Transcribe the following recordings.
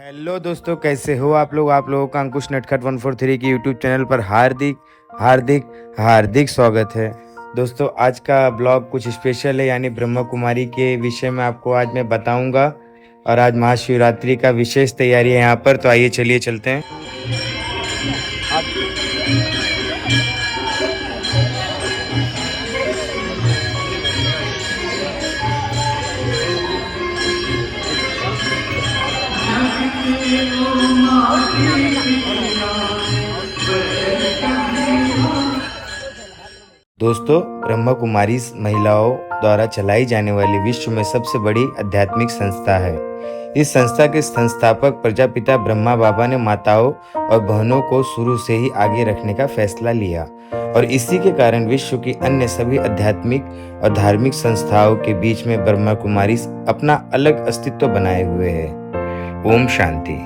Hello दोस्तों, कैसे हो आप लोगों का अंकुश नटखट 143 की यूट्यूब चैनल पर हार्दिक हार्दिक हार्दिक स्वागत है। दोस्तों, आज का ब्लॉग कुछ स्पेशल है, यानी ब्रह्मा कुमारी के विषय में आपको आज मैं बताऊंगा। और आज महाशिवरात्रि का विशेष तैयारी है यहाँ पर, तो आइए चलिए चलते हैं। दोस्तों, ब्रह्मा कुमारी महिलाओं द्वारा चलाई जाने वाली विश्व में सबसे बड़ी आध्यात्मिक संस्था है। इस संस्था के संस्थापक प्रजापिता ब्रह्मा बाबा ने माताओं और बहनों को शुरू से ही आगे रखने का फैसला लिया, और इसी के कारण विश्व की अन्य सभी आध्यात्मिक और धार्मिक संस्थाओं के बीच में ब्रह्मा कुमारी अपना अलग अस्तित्व बनाए हुए है। ओम शांति।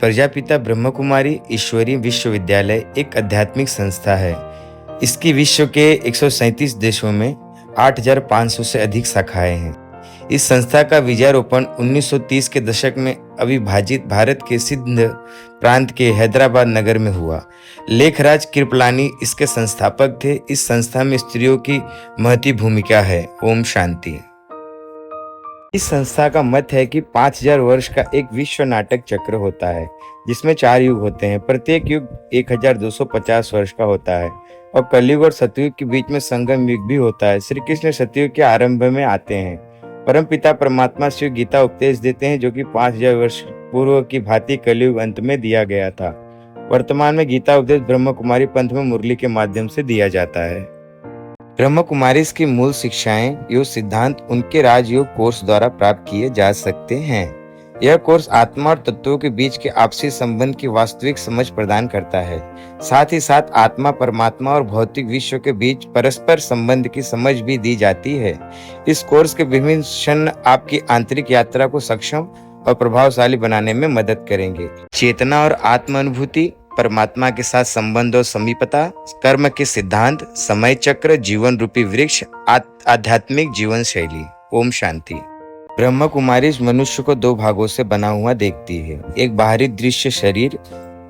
प्रजापिता ब्रह्म कुमारी ईश्वरीय विश्वविद्यालय एक आध्यात्मिक संस्था है। इसकी विश्व के 137 देशों में 8,500 से अधिक शाखाएं हैं। इस संस्था का बीजारोपण 1930 के दशक में अविभाजित भारत के सिंध प्रांत के हैदराबाद नगर में हुआ। लेखराज कृपलानी इसके संस्थापक थे। इस संस्था में स्त्रियों की महती भूमिका है। ओम शांति। इस संस्था का मत है कि 5,000 वर्ष का एक विश्व नाटक चक्र होता है, जिसमें 4 युग होते हैं। प्रत्येक युग 1,250 वर्ष का होता है, और कलयुग और सतयुग के बीच में संगम युग भी होता है। श्री कृष्ण सतयुग के आरंभ में आते हैं। परम पिता परमात्मा शिव गीता उपदेश देते हैं, जो कि 5,000 वर्ष पूर्व की भांति कलयुग अंत में दिया गया था। वर्तमान में गीता उपदेश ब्रह्म कुमारी पंथ में मुरली के माध्यम से दिया जाता है। ब्रह्म कुमारी की मूल शिक्षाएं योग सिद्धांत उनके राजयोग कोर्स द्वारा प्राप्त किए जा सकते हैं। यह कोर्स आत्मा और तत्वों के बीच के आपसी संबंध की वास्तविक समझ प्रदान करता है। साथ ही साथ आत्मा, परमात्मा और भौतिक विश्व के बीच परस्पर संबंध की समझ भी दी जाती है। इस कोर्स के विभिन्न क्षण आपकी आंतरिक यात्रा को सक्षम और प्रभावशाली बनाने में मदद करेंगे। चेतना और आत्म अनुभूति, परमात्मा के साथ संबंध और समीपता, कर्म के सिद्धांत, समय चक्र, जीवन रूपी वृक्ष, आध्यात्मिक जीवन शैली। ओम शांति। ब्रह्म कुमारी मनुष्य को 2 भागों से बना हुआ देखती है। एक बाहरी दृश्य शरीर,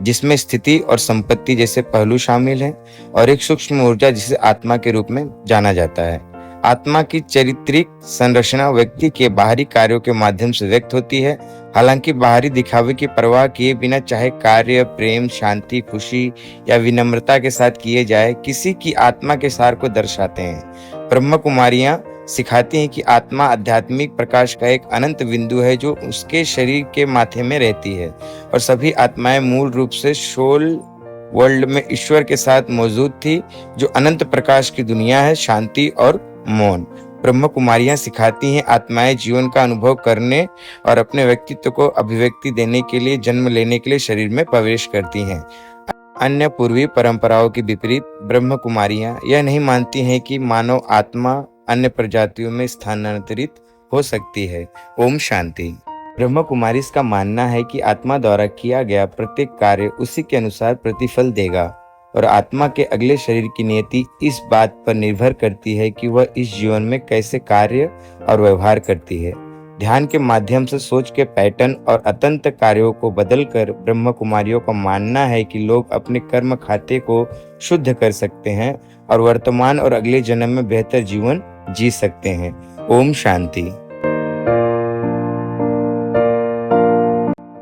जिसमें स्थिति और संपत्ति जैसे पहलू शामिल हैं, और एक सूक्ष्म ऊर्जा जिसे आत्मा के रूप में जाना जाता है। आत्मा की चारित्रिक संरचना व्यक्ति के बाहरी कार्यों के माध्यम से व्यक्त होती है। हालांकि बाहरी दिखावे की परवाह किए बिना चाहे कार्य प्रेम, शांति, खुशी या विनम्रता के साथ किए जाए, किसी की आत्मा के सार को दर्शाते हैं। ब्रह्म कुमारियां सिखाती हैं कि आत्मा आध्यात्मिक प्रकाश का एक अनंत बिंदु है, जो उसके शरीर के माथे में रहती है, और सभी आत्माएं मूल रूप से सोल वर्ल्ड में ईश्वर के साथ मौजूद थी, जो अनंत प्रकाश की दुनिया है, शांति और मौन। ब्रह्म कुमारियां सिखाती हैं आत्माएं जीवन का अनुभव करने और अपने व्यक्तित्व को अभिव्यक्ति देने के लिए जन्म लेने के लिए शरीर में प्रवेश करती हैं। अन्य पूर्वी परंपराओं के विपरीत ब्रह्म कुमारियां यह नहीं मानती हैं कि मानव आत्मा अन्य प्रजातियों में स्थानांतरित हो सकती है। ओम शांति। ब्रह्म कुमारी का मानना है कि आत्मा द्वारा किया गया प्रत्येक कार्य उसी के अनुसार प्रतिफल देगा, और आत्मा के अगले शरीर की नियति इस बात पर निर्भर करती है कि वह इस जीवन में कैसे कार्य और व्यवहार करती है। ध्यान के माध्यम से सोच के पैटर्न और अतंत कार्यों को बदलकर ब्रह्म कुमारियों का मानना है कि लोग अपने कर्म खाते को शुद्ध कर सकते हैं और वर्तमान और अगले जन्म में बेहतर जीवन जी सकते हैं। ओम शांति।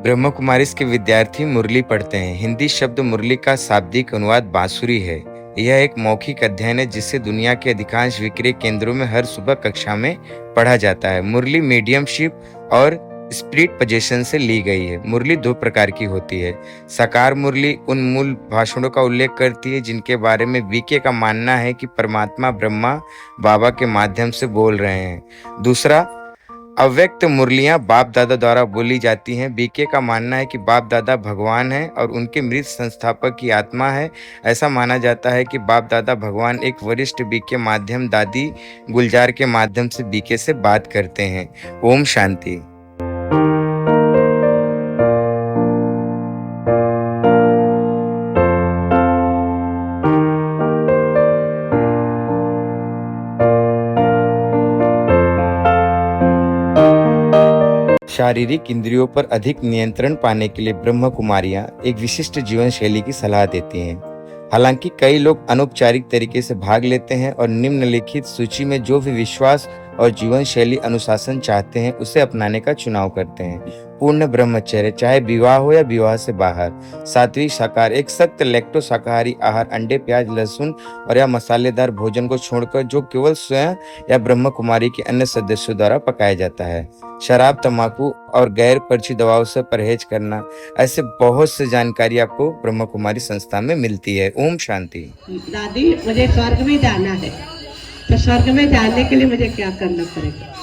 ब्रह्म कुमारी के विद्यार्थी मुरली पढ़ते हैं। हिंदी शब्द मुरली का शाब्दिक अनुवाद बांसुरी है। यह एक मौखिक अध्ययन है जिसे दुनिया के अधिकांश विक्रय केंद्रों में हर सुबह कक्षा में पढ़ा जाता है। मुरली मीडियमशिप और स्पिरिट पोजीशन से ली गई है। मुरली 2 प्रकार की होती है। साकार मुरली उन मूल भाषणों का उल्लेख करती है जिनके बारे में बीके का मानना है कि परमात्मा ब्रह्मा बाबा के माध्यम से बोल रहे हैं। दूसरा, अव्यक्त मुरलियां बाप दादा द्वारा बोली जाती हैं। बीके का मानना है कि बाप दादा भगवान हैं और उनके मृत संस्थापक की आत्मा है। ऐसा माना जाता है कि बाप दादा भगवान एक वरिष्ठ बीके माध्यम दादी गुलजार के माध्यम से बीके से बात करते हैं। ओम शांति। शारीरिक इंद्रियों पर अधिक नियंत्रण पाने के लिए ब्रह्म कुमारियां एक विशिष्ट जीवन शैली की सलाह देती हैं। हालांकि कई लोग अनौपचारिक तरीके से भाग लेते हैं और निम्नलिखित सूची में जो भी विश्वास और जीवन शैली अनुशासन चाहते हैं उसे अपनाने का चुनाव करते हैं। पूर्ण ब्रह्मचर्य, चाहे विवाह हो या विवाह से बाहर। सात्विक शाकाहार, एक सख्त लैक्टो शाकाहारी आहार, अंडे, प्याज, लहसुन और या मसालेदार भोजन को छोड़कर जो केवल स्वयं या ब्रह्म कुमारी के अन्य सदस्यों द्वारा पकाया जाता है। शराब, तंबाकू और गैर पर्ची दवाओं से परहेज करना। ऐसे बहुत से जानकारी आपको ब्रह्म कुमारी संस्था में मिलती है। ओम शांति। दादी, मुझे स्वर्ग में जाना है, तो स्वर्ग में जाने के लिए मुझे क्या करना पड़ेगा?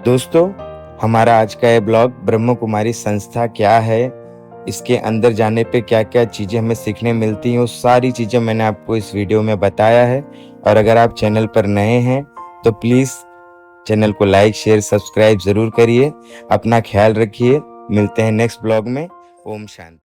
दोस्तों, हमारा आज का ये ब्लॉग ब्रह्म कुमारी संस्था क्या है, इसके अंदर जाने पे क्या क्या चीज़ें हमें सीखने मिलती हैं, वो सारी चीज़ें मैंने आपको इस वीडियो में बताया है। और अगर आप चैनल पर नए हैं तो प्लीज़ चैनल को लाइक, शेयर, सब्सक्राइब ज़रूर करिए। अपना ख्याल रखिए। मिलते हैं नेक्स्ट ब्लॉग में। ओम शांति।